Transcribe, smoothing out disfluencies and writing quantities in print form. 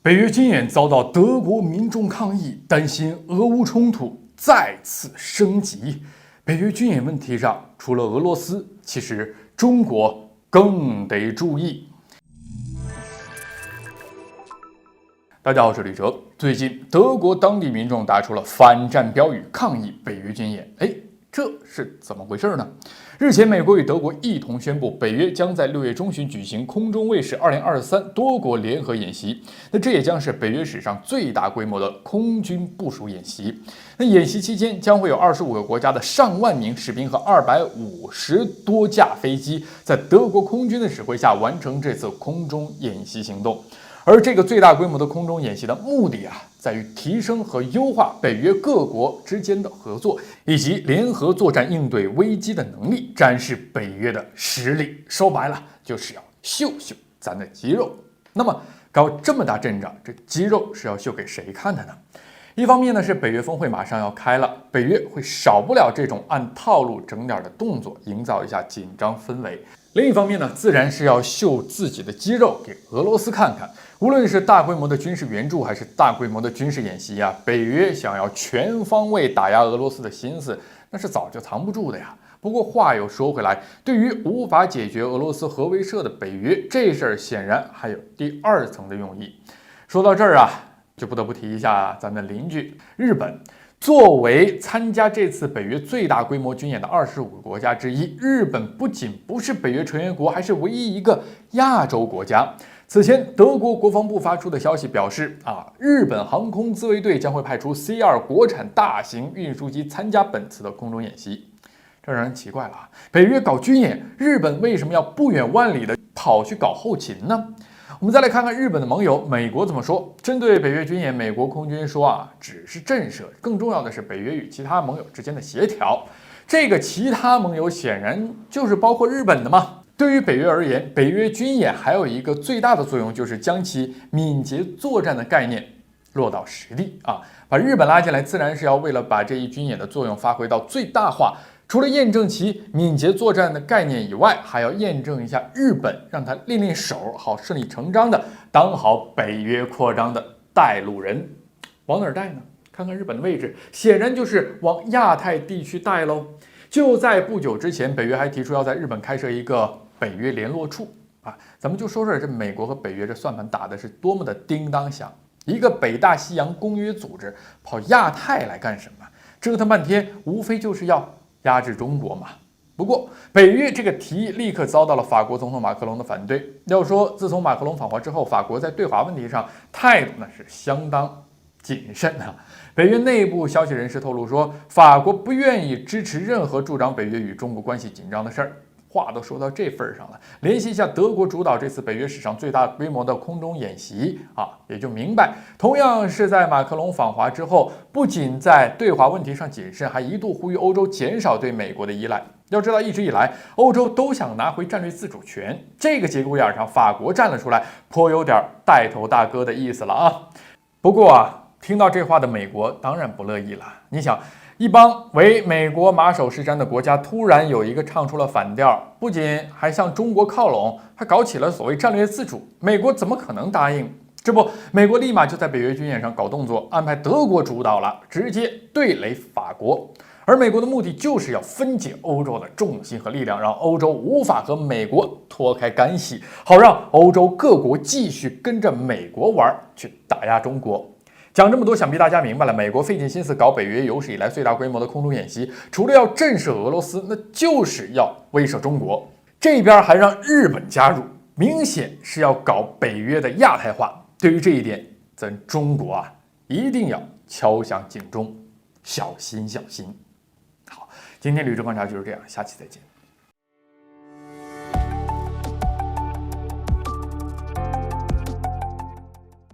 北约军演遭到德国民众抗议，担心俄乌冲突再次升级。北约军演问题上，除了俄罗斯，其实中国更得注意。大家好，我是吕哲。最近，德国当地民众打出了反战标语，抗议北约军演。这是怎么回事呢？日前，美国与德国一同宣布，北约将在6月中旬举行空中卫士2023多国联合演习。这也将是北约史上最大规模的空军部署演习。演习期间，将会有25个国家的上万名士兵和250多架飞机，在德国空军的指挥下完成这次空中演习行动。而这个最大规模的空中演习的目的在于提升和优化北约各国之间的合作，以及联合作战应对危机的能力，展示北约的实力。说白了，就是要秀秀咱的肌肉。那么搞这么大阵仗，这肌肉是要秀给谁看的呢？一方面呢，是北约峰会马上要开了，北约会少不了这种按套路整点的动作，营造一下紧张氛围。另一方面呢，自然是要秀自己的肌肉给俄罗斯看看。无论是大规模的军事援助，还是大规模的军事演习北约想要全方位打压俄罗斯的心思，那是早就藏不住的呀。不过话又说回来，对于无法解决俄罗斯核威慑的北约，这事儿显然还有第二层的用意。说到这儿就不得不提一下咱的邻居日本。作为参加这次北约最大规模军演的25个国家之一，日本不仅不是北约成员国，还是唯一一个亚洲国家。此前，德国国防部发出的消息表示，日本航空自卫队将会派出 C2 国产大型运输机参加本次的空中演习。这让人奇怪了，北约搞军演，日本为什么要不远万里的跑去搞后勤呢？我们再来看看日本的盟友美国怎么说。针对北约军演，美国空军说只是震慑，更重要的是北约与其他盟友之间的协调。这个其他盟友显然就是包括日本的嘛。对于北约而言，北约军演还有一个最大的作用，就是将其敏捷作战的概念落到实地把日本拉进来，自然是要为了把这一军演的作用发挥到最大化。除了验证其敏捷作战的概念以外，还要验证一下日本，让他练手，好顺理成章的当好北约扩张的带路人。往哪儿带呢？看看日本的位置，显然就是往亚太地区带喽。就在不久之前，北约还提出要在日本开设一个北约联络处咱们就说说这美国和北约这算盘打的是多么的叮当响。一个北大西洋公约组织跑亚太来干什么？折腾半天，无非就是要压制中国嘛。不过北约这个提议立刻遭到了法国总统马克龙的反对。要说自从马克龙访华之后，法国在对华问题上态度那是相当谨慎北约内部消息人士透露说，法国不愿意支持任何助长北约与中国关系紧张的事儿。话都说到这份上了，联系一下德国主导这次北约史上最大规模的空中演习也就明白，同样是在马克龙访华之后，不仅在对华问题上谨慎，还一度呼吁欧洲减少对美国的依赖。要知道，一直以来欧洲都想拿回战略自主权，这个节骨眼上法国站了出来，颇有点带头大哥的意思了不过听到这话的美国当然不乐意了。你想，一帮为美国马首是瞻的国家，突然有一个唱出了反调，不仅还向中国靠拢，还搞起了所谓战略自主，美国怎么可能答应？这不，美国立马就在北约军演上搞动作，安排德国主导了，直接对垒法国。而美国的目的就是要分解欧洲的重心和力量，让欧洲无法和美国脱开干系，好让欧洲各国继续跟着美国玩，去打压中国。讲这么多，想必大家明白了，美国费尽心思搞北约有史以来最大规模的空中演习，除了要震慑俄罗斯，那就是要威慑中国。这边还让日本加入，明显是要搞北约的亚太化。对于这一点，咱中国一定要敲响警钟，小心小心。好，今天吕志观察就是这样，下期再见。